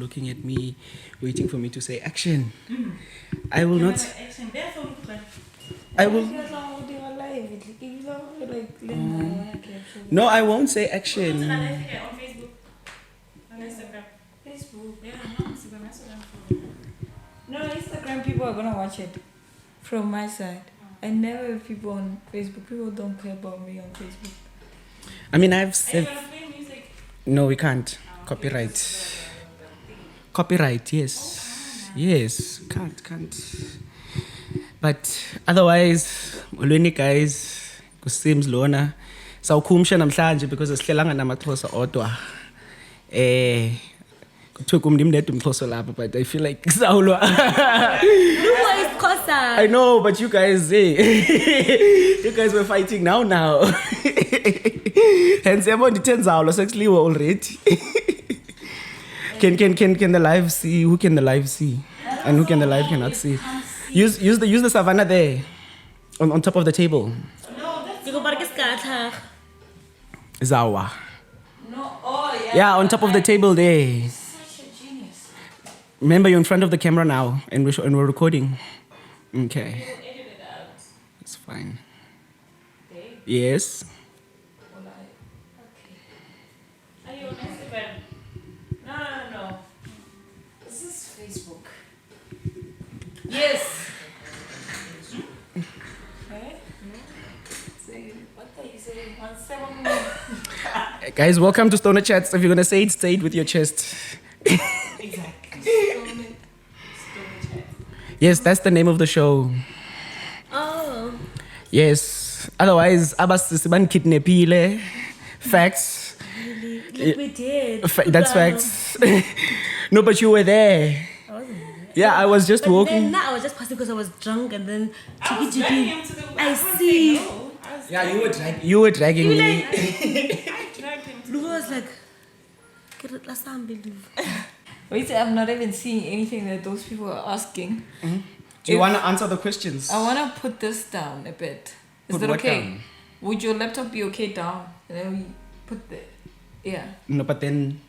looking at me, waiting for me to say action. I will not. I will. No, I won't say action. On Facebook. On Instagram. Facebook. Yeah, no, Instagram. No, Instagram people are gonna watch it. From my side, I never have people on Facebook. People don't care about me on Facebook. I mean, I've said. Are you gonna play music? No, we can't. Copyright. Copyright, yes. Yes, can't. But otherwise, molweni guys, kusims lona. Sawukhumsha namhlanje because asihlelanga namaXhosa odwa. Kuthiwe kumndim ndedwa umXhosa lapha, but I feel like sawulwa. I know, but you guys, you guys were fighting now. Hence, everyone turns out sexually already. Can the live see? Who can the live see? And who can the live cannot see? Use the savannah there, on top of the table. No, that's Zawa. No, oh yeah. Yeah, on top of the table there. Such a genius. Remember, you're in front of the camera now, and we're recording. Okay. edit it out. It's fine. Okay. Yes. Are you on Instagram? No. This is Facebook. Yes. Hey? What are you saying? 17 Guys, welcome to Stoner Chats. If you're gonna say it with your chest. Exactly. Yes, that's the name of the show. Oh. Yes. Otherwise, abasisiban kidnapile. Facts. Like we did. That's facts. No, but you were there. I wasn't there. Yeah, I was just But walking. then I was just passing because I was drunk and then I was dragging him to the I see. Yeah, you were dragging me. I dragged him to Lugo was like, last time believe. Wait, I'm not even seeing anything that those people are asking. Mm-hmm. Do you want to answer the questions? I want to put this down a bit. Is Put that what okay? down? Would your laptop be okay down? And then we put the... Yeah. No, but then...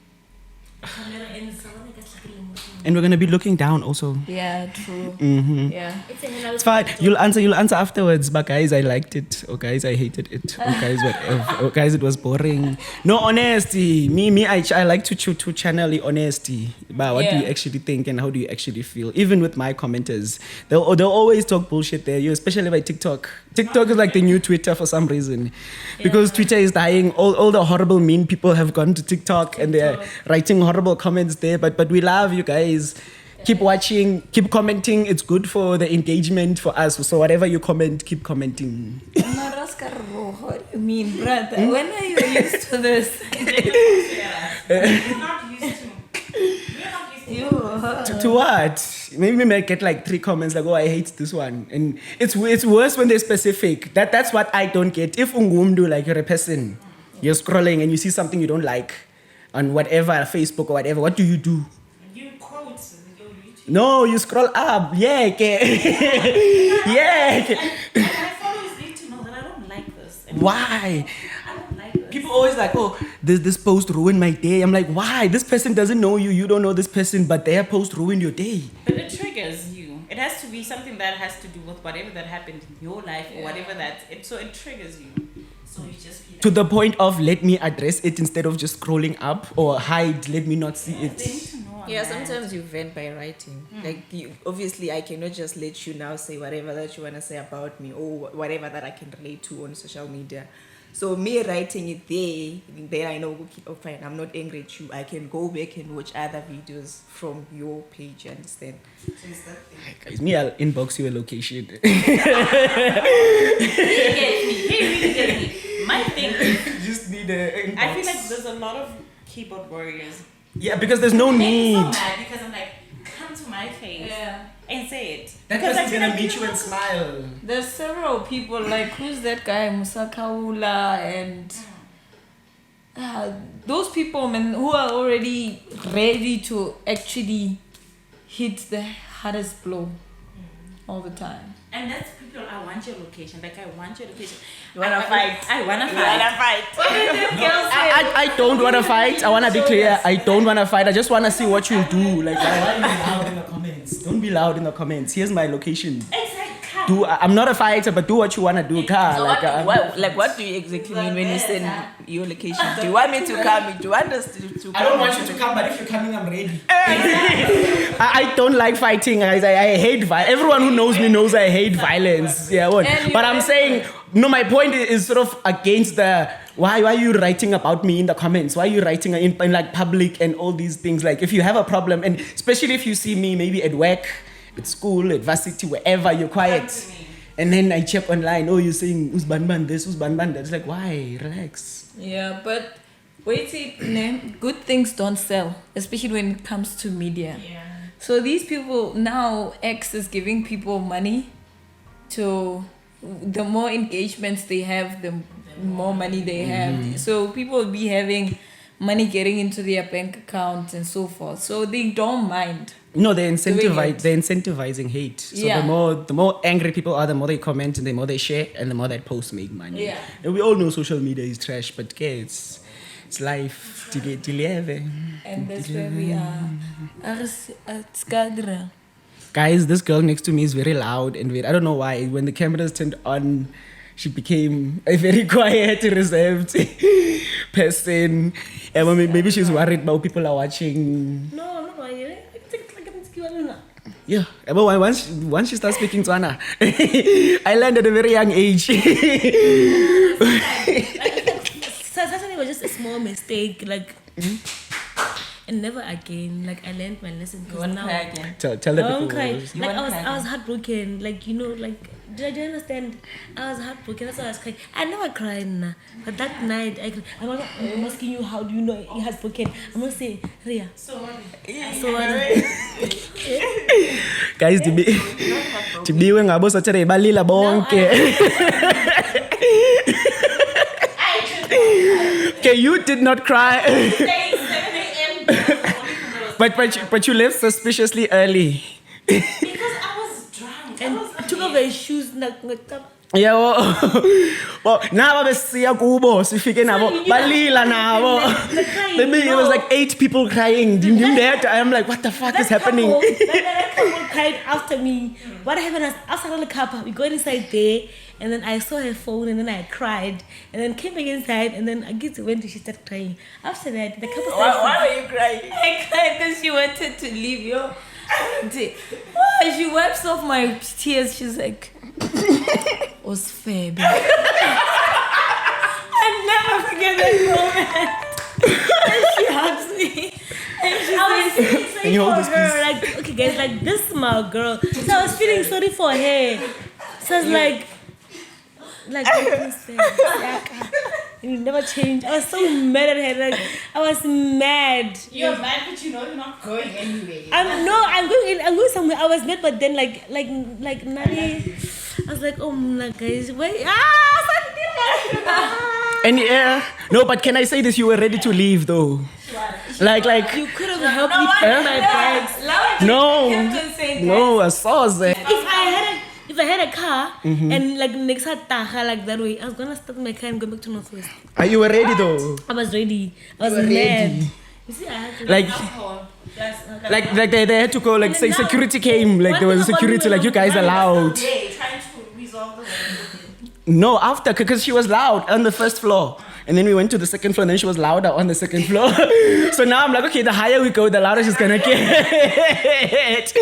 And we're going to be looking down also. Yeah, true. Mm-hmm. Yeah. It's fine. You'll answer afterwards. But guys, I liked it. Or guys, I hated it. Or guys, whatever. Or guys, it was boring. No honesty. I like to channel the honesty about what do you actually think and how do you actually feel. Even with my commenters, they'll always talk bullshit there. Especially by TikTok. TikTok is like the new Twitter for some reason, because Twitter is dying. All the horrible mean people have gone to TikTok and they're writing horrible comments there. But we love you guys. Keep watching, keep commenting. It's good for the engagement for us. So whatever you comment, keep commenting. What do you mean, brother? When are you used to this? We're not used to. To what? Maybe we might get like 3 comments like, oh, I hate this one. And it's worse when they're specific. That's what I don't get. If ungumdu, like you're a person, you're scrolling and you see something you don't like on whatever, Facebook or whatever, what do? You quote your YouTube. No, you scroll up. Yeah, okay. Yeah. Okay. My followers need to know that I don't like this. And Why? I don't like this. People always like, oh, this post ruined my day. I'm like, why? This person doesn't know you. You don't know this person, but their post ruined your day. But it triggers you. It has to be something that has to do with whatever that happened in your life or whatever so it triggers you. So you just feel like, To the point of let me address it instead of just scrolling up or hide, let me not see they need it. to know. Yeah, sometimes you vent by writing. Like, obviously, I cannot just let you now say whatever that you want to say about me or whatever that I can relate to on social media. So me writing it there, then I know, okay, oh fine, I'm not angry at you. I can go back and watch other videos from your page, you understand? So it's that thing. Guys, me, I'll inbox you a location. He really gets me. My thing is, Just need a inbox. I feel like there's a lot of keyboard warriors. Yeah, because there's no It makes me need. so mad because I'm like, come to my face and say it. That Because I person's feel gonna like meet you and smile. There's several people, like, who's that guy, Musa Kaula, and those people, man, who are already ready to actually hit the hardest blow. all the time. And that's people. I want your location. Like I want your location. You wanna fight? I wanna You wanna fight. fight? I don't want to fight. I want to be clear. I don't want to fight. I just want to see what you do. Like, why are you loud in the comments? Don't be loud in the comments. Here's my location. I'm not a fighter, but do what you want to do. Car. So what do you exactly mean when you send your location? Do you want me to come? Do you want us to come? I don't want you to come, but if you're coming, I'm ready. I don't like fighting, guys. I hate violence. Everyone who knows me knows I hate violence. Yeah, what? But I'm saying, no, my point is sort of against the why are you writing about me in the comments? Why are you writing in like public and all these things? Like if you have a problem, and especially if you see me maybe at work, at school, at varsity, wherever, you're quiet. And then I check online, oh, you're saying, who's ban this, who's ban that? It's like, why? Relax. Yeah, but wait, see, good things don't sell, especially when it comes to media. Yeah. So these people, now X is giving people money to, the more engagements they have, the more money they have. So people will be having money getting into their bank accounts and so forth. So they don't mind. No, they're incentivizing hate. So Yeah. the more angry people are, the more they comment and the more they share and the more that post make money. Yeah. And we all know social media is trash, but okay, it's life. And that's where we are. Skadra. Guys, this girl next to me is very loud and weird. I don't know why. When the cameras turned on, she became a very quiet, reserved person. And maybe she's worried about people are watching. No, I'm not worried. Yeah, but once she starts speaking Tswana, I learned at a very young age. Saturday was just a small mistake, like, and never again. Like I learned my lesson. You want to cry again? Tell the I won't people. cry. You Like won't cry I was heartbroken. Like do you understand? I was heartbroken. That's why I was crying. I never cried, nah. But that night, I'm asking you, how do you know you're heartbroken? I'm gonna say, Ria. So what? Guys, tibiwe ngabo Saturday balila bonke. Okay, you did not cry. but you left suspiciously early. Because I was drunk. And took off her shoes. Yeah, well, now besiya kubo sifike nabo balila nabo. Maybe it was like 8 people crying. I'm like, what the fuck is happening? That couple cried after me. What happened was, after the couple, we got inside there, and then I saw her phone, and then I cried, and then came back inside, and then I guess when she started crying. After that, the couple started. Why were you crying? I cried because she wanted to leave, yo. She wipes off my tears. She's like, was fair, babe. I never forget that moment. And she hugs me. And she I was feeling sorry And you hold for this her. Like, okay, guys, like, this is my girl. So I was feeling sorry for her. So I was like, you never change. I was so mad at her. Like, I was mad. You're mad, but you know you're not going anywhere. I'm going somewhere. I was mad, but then like Nadi, I was like, oh my guys, wait, And no, but can I say this? You were ready to leave though. Like you could have helped me pack my bags. no, I saw that. If I had a car and like next had Taha like that way, I was gonna start my car and go back to Northwest. Are you were ready though? I was ready. I was mad. ready. You see, I had to Like they had to go. Like say security came. Like there was security. Like you guys are loud. Yeah, trying to resolve the No, after because she was loud on the first floor. And then we went to the second floor, and then she was louder on the second floor. So now I'm like, okay, the higher we go, the louder she's gonna get.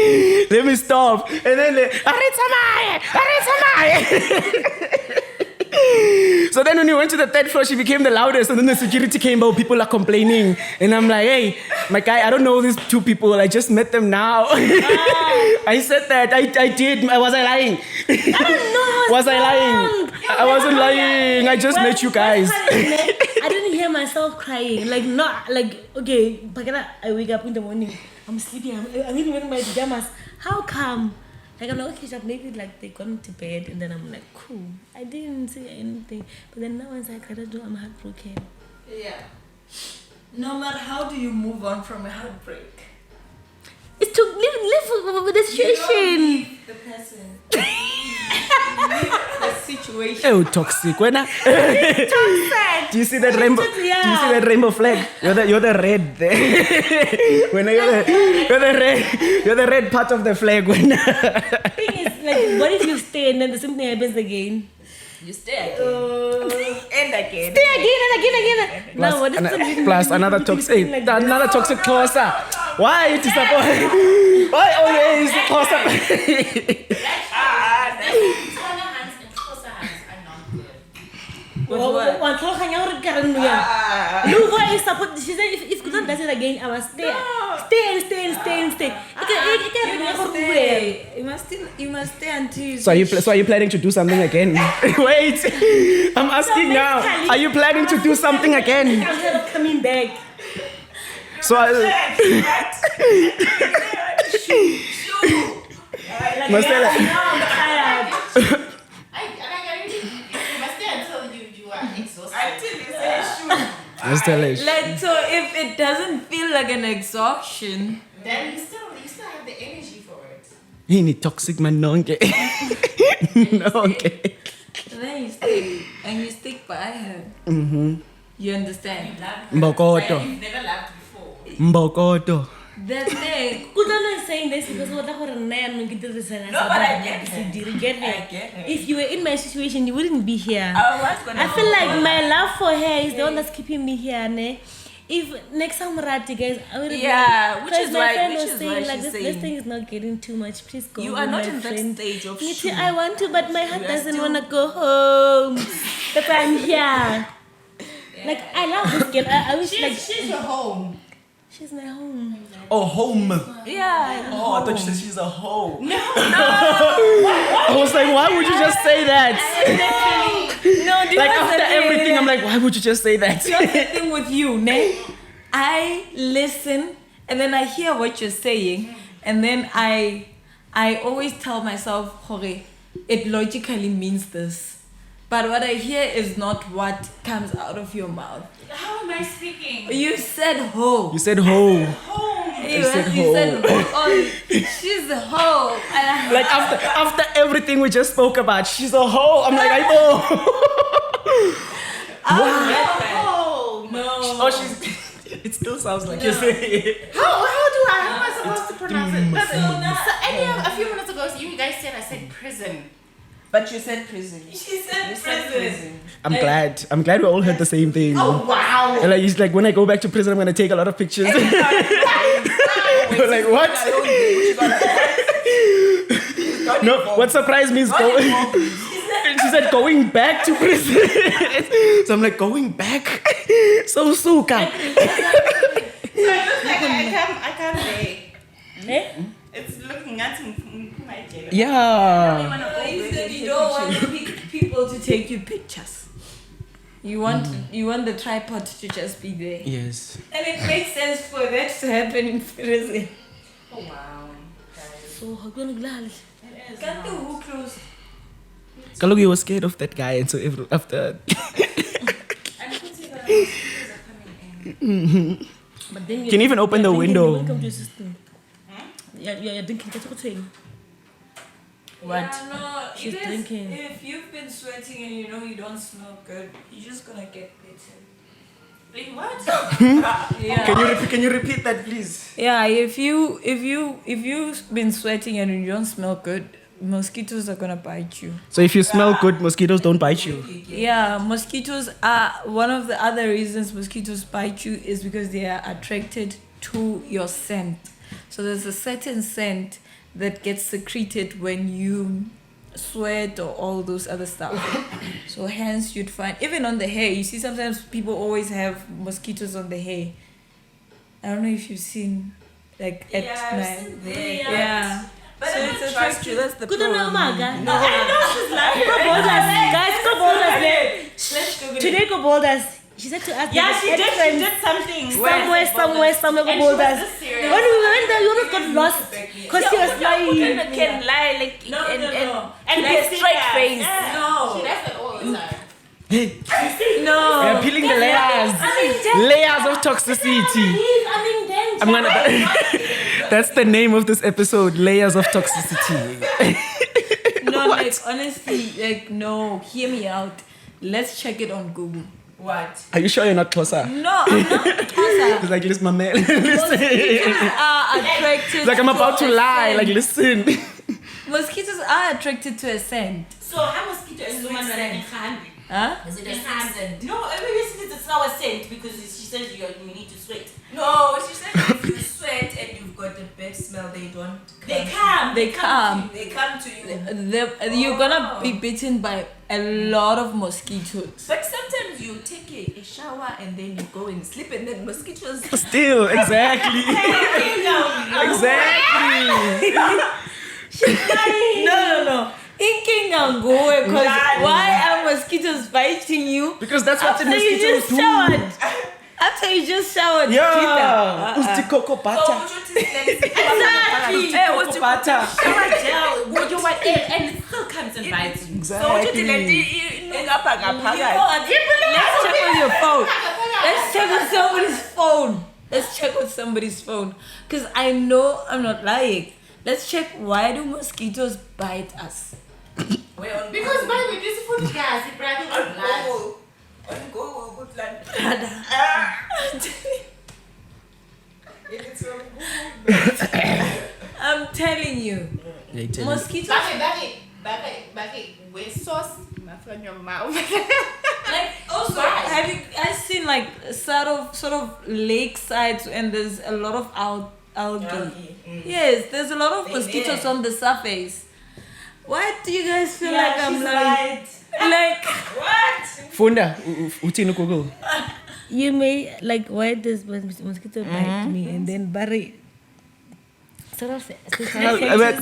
Let me stop. And then, so then when we went to the third floor, she became the loudest. And then the security came out, people are complaining. And I'm like, hey, my guy, I don't know these 2 people. I just met them now. I said that. I did. Was I lying? I don't know. Was I lying? I wasn't lying. I just met you guys. I didn't hear myself crying. Like, not like, okay, I wake up in the morning. I'm sleeping. I'm even wearing my pajamas. How come? Like, I'm like, okay, so maybe like they gone to bed, and then I'm like, cool. I didn't say anything. But then now once I cried, I'm heartbroken. Yeah. No matter how do you move on from a heartbreak? It's to live with the situation. You don't leave the person. The situation. Oh, toxic. When do you see that rainbow? Do you see that rainbow flag? You're the red there. When you're the red part of the flag. When thing is, like, what if you stay and then the same thing happens again? You stay again. And again. Stay again and again and again. plus, No, what is plus another toxic, like another toxic closer. Why are you disappointed? Why always closer? One clock hang out again. No, why is support? She said if Kutan does it again, I must stay. Stay. You must stay until you. So are you planning to do something again? Wait, I'm asking now. Are you planning to do something again? I'm kind of coming back. So Marcella, You must stay until you are exhausted. Marcella, Like, so if it doesn't feel like an exhaustion, Then you still have the energy for it. he need toxic man, no okay. No okay. then you stay and you stick by her. You understand? Mbokoto, You've never loved before. Mbokoto. That thing. Kutan is saying this because what I want to get this and No, but I get you get me? I get her. If you were in my situation, you wouldn't be here. I I feel like my love for her is the one that's keeping me here, ne? If next time Rati guys, I would Yeah, which is my why- friend which was is saying why like she's this saying- thing is not getting too much. Please go. You home, are not my in that friend. stage of Me too, shoe. I want to, but my heart You are doesn't still- want to go home. But I'm here. Like I love this girl. I wish like She's your home. she's my home. Oh, home. Yeah. Oh, I thought you said she's a hoe. No. I was like, why would you just say that? No, do you Like know after the thing? everything, I'm like, why would you just say that? Here's the thing with you, ne? I listen and then I hear what you're saying, and then I always tell myself, Hore, it logically means this. But what I hear is not what comes out of your mouth. How am I speaking? You said ho. You said hoe. You said said ho. Oh, she's a ho. And Like after everything we just spoke about, she's a hoe. I'm like, I know. Oh no. Oh, she's. It still sounds like you're saying it. How am I supposed to pronounce it? A few minutes ago, you guys said I said prison. But you said prison. She said You said prison. I'm glad we all heard the same thing. Oh wow! And like, it's like when I go back to prison, I'm gonna take a lot of pictures. Like what? No, what surprised me is going. She said going back to prison. So I'm like, going back? So suka. So it looks like I can't say. Eh? It's looking at me. Yeah. You said you don't want people to take you pictures. You want the tripod to just be there. Yes. And it makes sense for that to happen in prison. Oh wow. So how can I Can't do who close? Kalogi, you were scared of that guy, and so after. But then Can you even open the window? Welcome to your system. Yeah, drinking. That's what I'm saying. What? Yeah, no, She's it is- drinking. If you've been sweating and you know you don't smell good, you're just gonna get better. Like what? Yeah. Can you repeat that, please? Yeah, if you've been sweating and you don't smell good, mosquitoes are gonna bite you. So if you smell good, mosquitoes don't bite you. Yeah, mosquitoes are one of the other reasons mosquitoes bite you is because they are attracted to your scent. So there's a certain scent that gets secreted when you sweat or all those other stuff. So hence you'd find even on the hair, you see sometimes people always have mosquitoes on the hair. I don't know if you've seen like at night. Yeah. But so it's attractive. That's the Good on problem. Maga. No, Guys, go boulders. Let's go Today go boulders. She said to us. Yeah, she did. friends. She did something. Somewhere go And she was boulders. just serious. When we went there, you almost got lost because she was lying. can lie like And keep a straight face. No. She does that all the time. No. We are peeling the layers. Layers of toxicity. I'm in danger. I'm gonna. That's the name of this episode. Layers of toxicity. Like, honestly, like, no, hear me out. Let's check it on Google. What? Are you sure you're not closer? No, I'm not Xhosa. It's like, listen, my man. Mosquitoes Listen. are attracted It's like I'm about to a lie. scent. Like, listen. Mosquitoes are attracted to a scent. So how mosquito is the one that I can Huh? Is it a scent? No, everybody says it's not a scent because she says you need to sweat. No, she said if you sweat and you've got a bad smell, they don't. They come. They come. They come to you. You're gonna be bitten by a lot of mosquitoes. But sometimes you take a shower and then you go and sleep and then mosquitoes. Still, exactly. Exactly. No. Inking go because why are mosquitoes biting you? Because that's what the After you mosquitoes just do. showered. After you just showered. Yeah. Usti cocoa So butter. would you take Exactly. Cocoa butter. Shower gel, would you want it, and it still comes and bites you. So would you Exactly. You know what? Let's check on your phone. Let's check on somebody's phone. Let's check on somebody's phone. Because I know I'm not lying. Let's check why do mosquitoes bite us? Because by the beautiful gas, it brings blood. On Google, good land. I'm telling you. Mosquitoes. Back it, with sauce, not on your mouth. Like also, have you guys seen like sort of lakesides and there's a lot of algae? Yes, there's a lot of mosquitoes on the surface. Why do you guys feel like I'm lying? Like What? Funda, uthini Google. You may like why does mosquito bite me and then Barry sort of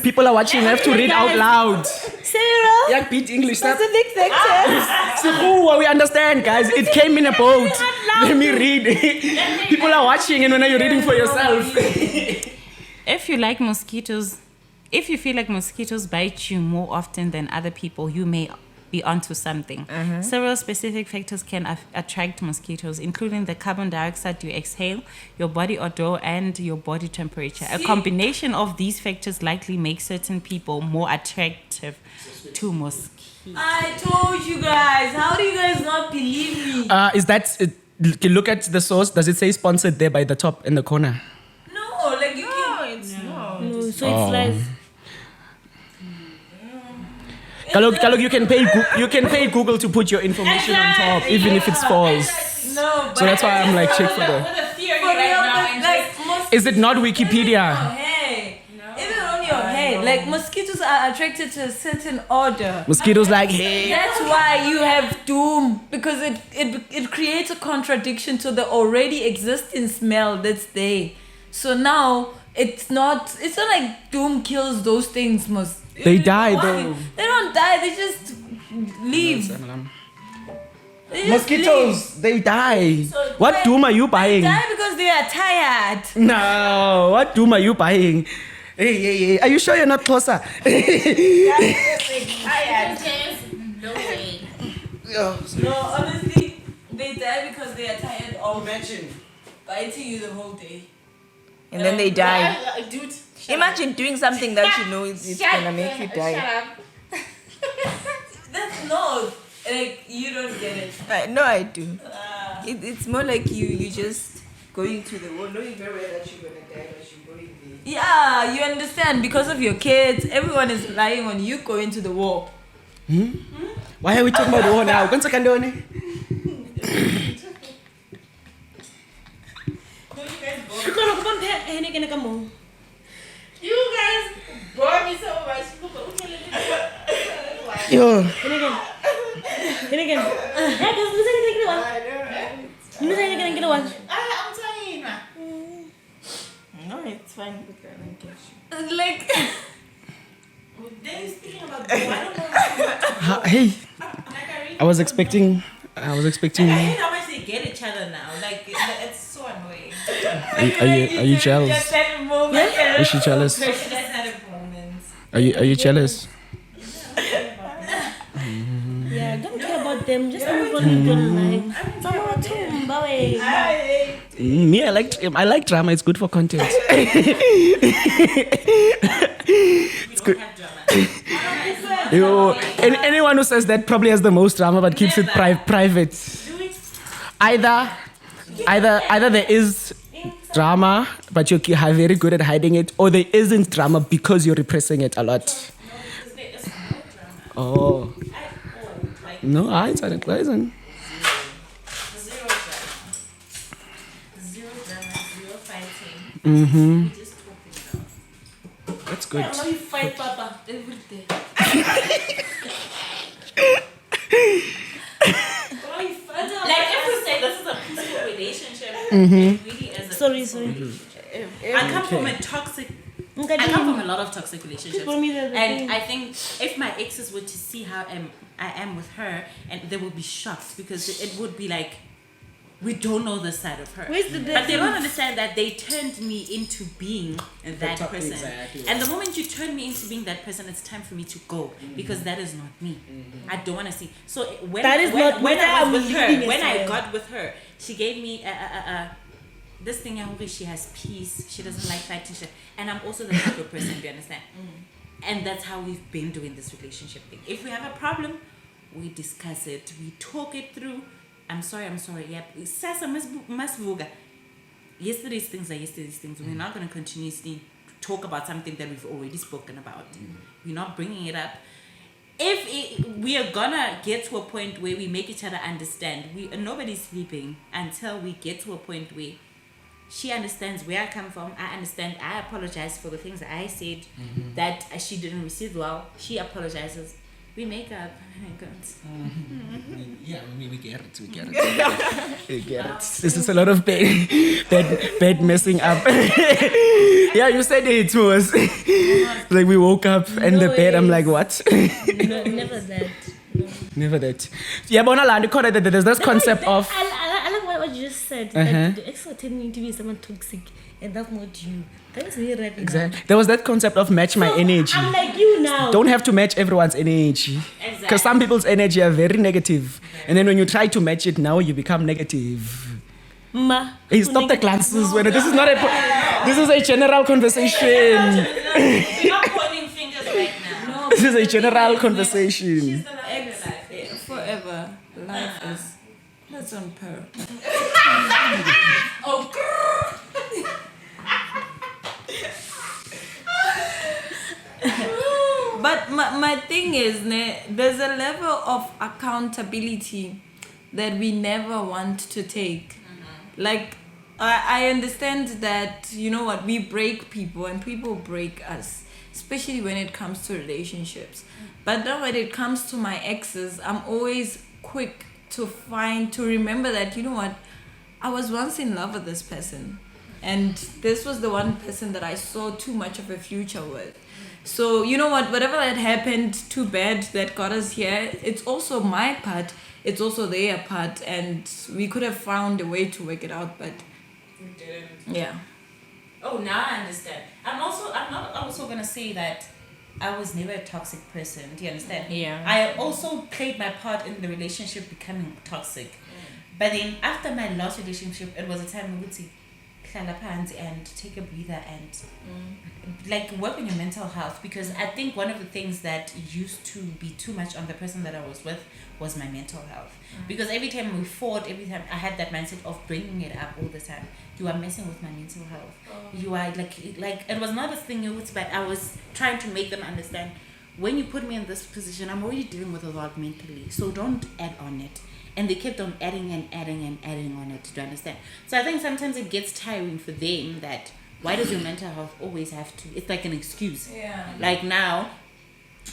People are watching. I have to read out loud. Cyril? Yeah, beat English. Stop. Specific sectors. Sibuwa, we understand, guys. It came in a boat. Let me read. People are watching, and when are you reading for yourself? If you like mosquitoes, if you feel like mosquitoes bite you more often than other people, you may be onto something. Several specific factors can attract mosquitoes, including the carbon dioxide you exhale, your body odor, and your body temperature. A combination of these factors likely makes certain people more attractive to mosquitoes. I told you guys. How do you guys not believe me? Is that? Look at the source. Does it say sponsored there by the top in the corner? No, like you can. No, so it's like Kalok, you can pay Google to put your information on top, even if it's false. No, but So that's why I'm like, check for the. With a theory for real, like Is it not Wikipedia? Hey, even on your head, like mosquitoes are attracted to a certain order. Mosquitoes like, hey. That's why you have doom, because it creates a contradiction to the already existing smell that's there. So now it's not like doom kills those things. They die though. They don't die. They just leave. They just Mosquitoes, they die. So What they- doom are you leave. buying? Die because they are tired. No, what doom are you buying? Hey, are you sure you're not closer? No way. No, honestly, they die because they are tired of Imagine. biting you the whole day. And then they die. Dude, Imagine doing something that you know it's gonna make you die. Shut up. That's no, like you don't get it. No, I do. It's more like you just going to the wall, knowing very well that you're gonna die, but you're going there. Yeah, you understand, because of your kids, everyone is relying on you going to the war. Why are we talking about war now? Kwenza kandoni? You guys bore me so much. Yo. I'm telling you. No, it's fine. We can get you. Like, They're speaking about war. I don't know. Hey, I was expecting. I hate how much they get each other now. Like, it's so annoying. Are you jealous? Is she jealous? That's not a moment. Are you jealous? yeah, don't care about them. Just move on with your life. Someone too, bye. Me, I like drama. It's good for content. It's good. Have drama. Anyone who says that probably has the most drama but keeps it private. Either there is drama but you're very good at hiding it, or there isn't drama because you're repressing it a lot. Oh. No, I started closing. Zero drama, zero fighting. We just talk it out. That's good. I know you fight Papa every day. Like if we say this is a peaceful relationship, it really is a Sorry. I come from a toxic. I come from a lot of toxic relationships, and I think if my exes were to see how I am with her, and they would be shocked because it would be like, we don't know the side of her. But they don't understand that they turned me into being that person. Exactly. And the moment you turn me into being that person, it's time for me to go because that is not me. I don't want to see. So when I got with her, she gave me this thing. She has peace. She doesn't like fighting. And I'm also the type of person, do you understand? And that's how we've been doing this relationship thing. If we have a problem, we discuss it. We talk it through. I'm sorry. Yep. Sasa mas vuga. Yesterday's things are yesterday's things. We're not going to continuously talk about something that we've already spoken about. We're not bringing it up. We are gonna get to a point where we make each other understand. Nobody's sleeping until we get to a point where she understands where I come from. I understand. I apologize for the things that I said that she didn't receive well. She apologizes. We make up. Yeah, we get it. We get it. This is a lot of bad messing up. Yeah, you said it was like we woke up in the bed. I'm like, what? No, never that. No. Never that. Yeah, but there's this concept of. I like what you just said. That the ex turned me to be someone toxic, and that's not you. That's me right now. Exactly. There was that concept of match my energy. I'm like you now. Don't have to match everyone's energy. Because some people's energy are very negative. And then when you try to match it, now you become negative. Hey, stop the glances. This is not this is a general conversation. We're not pointing fingers right now. This is a general conversation. Forever. Life is. That's on per. But my thing is, there's a level of accountability that we never want to take. Like, I understand that, you know what, we break people and people break us, especially when it comes to relationships. But then when it comes to my exes, I'm always quick to remember that, you know what, I was once in love with this person. And this was the one person that I saw too much of a future with. So, you know what, whatever that happened, too bad that got us here, it's also my part, it's also their part, and we could have found a way to work it out, but we didn't. Yeah. Oh, now I understand. I'm not also gonna say that I was never a toxic person. Do you understand? Yeah. I also played my part in the relationship becoming toxic. But then after my last relationship, it was a time we would see and take a breather and like work on your mental health, because I think one of the things that used to be too much on the person that I was with was my mental health. Because every time we fought, every time I had that mindset of bringing it up all the time. You are messing with my mental health. You are like it was not a thing, but I was trying to make them understand, when you put me in this position, I'm already dealing with a lot mentally, so don't add on it. And they kept on adding on it, to understand. So I think sometimes it gets tiring for them that, why does your mental health always have to, it's like an excuse. Yeah. Like now,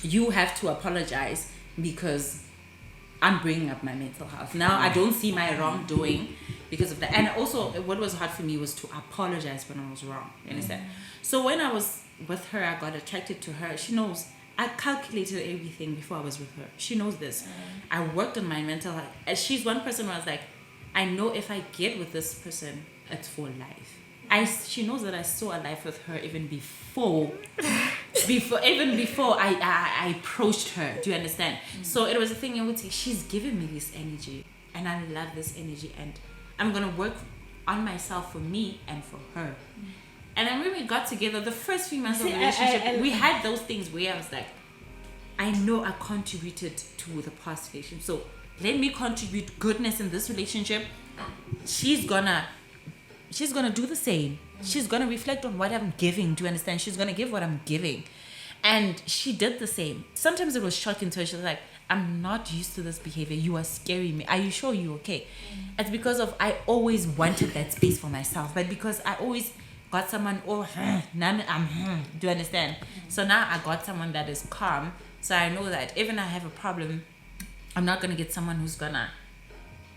you have to apologize because I'm bringing up my mental health. Now I don't see my wrongdoing because of that. And also, what was hard for me was to apologize when I was wrong. You understand? So when I was with her, I got attracted to her. She knows. I calculated everything before I was with her. She knows this. I worked on my mental health. And she's one person who I was like, I know if I get with this person, it's for life. She knows that I saw a life with her even before I approached her. Do you understand? So it was a thing I would say, she's giving me this energy, and I love this energy, and I'm gonna work on myself for me and for her. And then when we got together, the first few months of the relationship, we had those things where I was like, I know I contributed to the past relationship. So let me contribute goodness in this relationship. She's gonna do the same. She's gonna reflect on what I'm giving. Do you understand? She's gonna give what I'm giving. And she did the same. Sometimes it was shocking to her. She was like, I'm not used to this behavior. You are scaring me. Are you sure you're okay? It's because of I always wanted that space for myself. But because I always got someone, now I'm, do you understand? So now I got someone that is calm. So I know that even I have a problem, I'm not going to get someone who's going to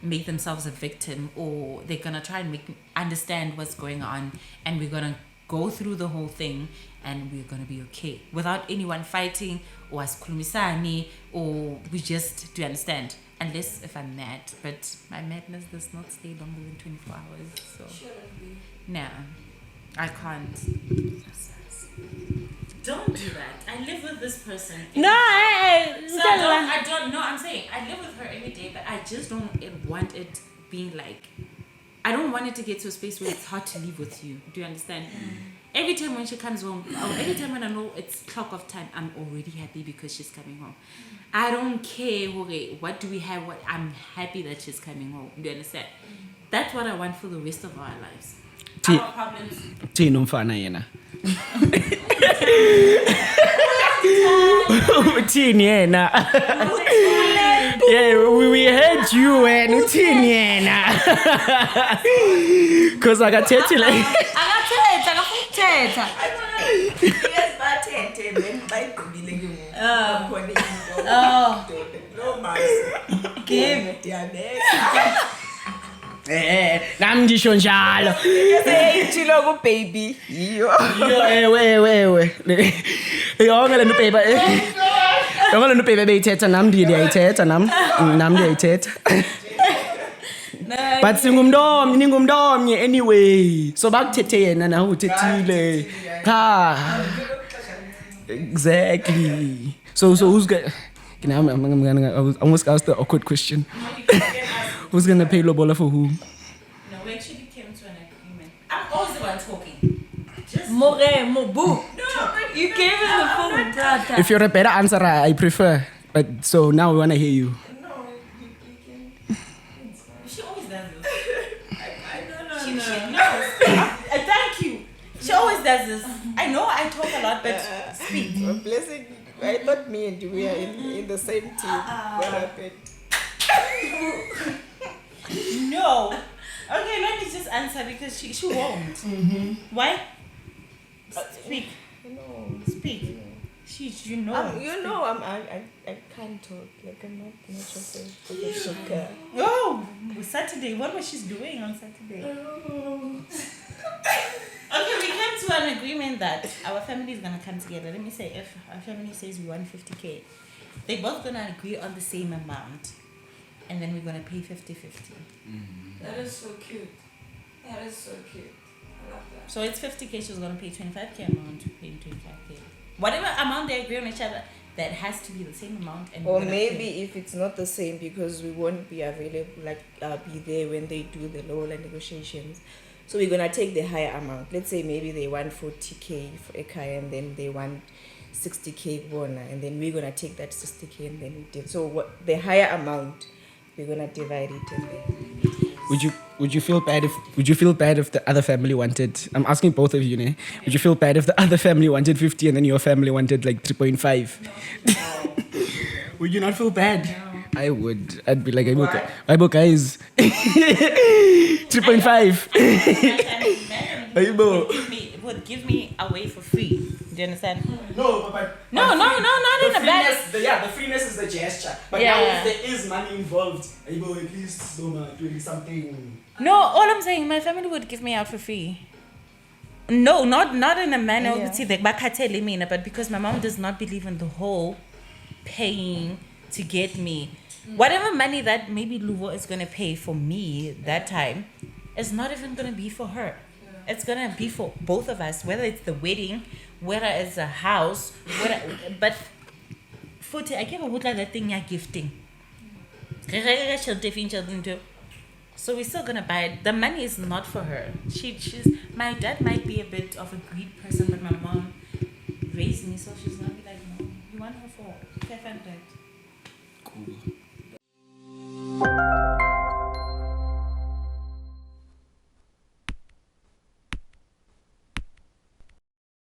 make themselves a victim, or they're going to try and make me understand what's going on, and we're going to go through the whole thing and we're going to be okay without anyone fighting or askhulumisani, or we just, do you understand? Unless if I'm mad, but my madness does not stay longer than 24 hours. So no, I can't. Don't do that. I live with this person. No, I don't know. I'm saying I live with her every day, but I just don't want it being like, I don't want it to get to a space where it's hard to live with you. Do you understand? Every time when she comes home, or every time when I know it's clock off time, I'm already happy because she's coming home. I don't care, okay, what do we have? What I'm happy that she's coming home. Do you understand? That's what I want for the rest of our lives. Our problems. Thina umfana yena. Uthini yena? Yeah, we heard you and uthini yena. Cause akathethi like akathetha Yes, bathethe then bayigqibile ke ngoku. Khona into. No mas. give Diyabeka. nami ngisho njalo. Seyitshilo ku baby. Yiyo. Ewe. Yonke le nto baby. Yonke le nto baby beyithetha nami ndiyayithetha nami ndiyayithetha. But ningumntu omnye anyway. So bakuthethe yena nawe uthethile. Ha. Exactly. So who's going I'm almost asked the awkward question. Who's gonna pay lobola for who? No, we actually came to an agreement. I'm always the one talking. boo. You gave him the phone, brother. If you're a better answerer, I prefer. But so now we wanna hear you. No, you can. She always does this. I She know. knows. Thank you. She always does this. I know I talk a lot, but speak. Blessing. I thought me and you were in the same team. What happened? No. Okay, let me just answer because she won't. Why? Speak. No. Speak. You know. I can't talk. Like I'm not just a talker. Oh, Saturday. What was she doing on Saturday? Okay, we came to an agreement that our family is gonna come together. Let me say, if our family says we want 50K, they're both gonna agree on the same amount, and then we're gonna pay 50-50. That is so cute. That is so cute. I love that. So it's 50K. She's gonna pay 25K amount, paying 25K. Whatever amount they agree on each other, that has to be the same amount. And Or we're gonna maybe pay. if it's not the same because we won't be available, like be there when they do the lower negotiations. So we're gonna take the higher amount. Let's say maybe they want 40K for a car and then they want 60K bona, and then we're gonna take that 60K and then we did. So what the higher amount, we're gonna divide it. And then Would you feel bad if the other family wanted? I'm asking both of you, ne? Would you feel bad if the other family wanted 50 and then your family wanted like 3.5? No. Would you not feel bad? No. I would. I'd be like, I book guys. 3.5. Would give me away for free. Do you understand? No, but No, not in a bad. The freeness is the gesture. But Yeah. now if there is money involved, at least doing something. No, all I'm saying, my family would give me out for free. No, not in a manner but because my mom does not believe in the whole paying to get me. Whatever money that maybe Luvo is gonna pay for me that time is not even gonna be for her. It's gonna be for both of us, whether it's the wedding, whether it's a house, but futhi I can't put like that thing you're gifting. So we're still gonna buy it. The money is not for her. She's my dad might be a bit of a greed person, but my mom raised me, so she's gonna be like, no, you want her for 500.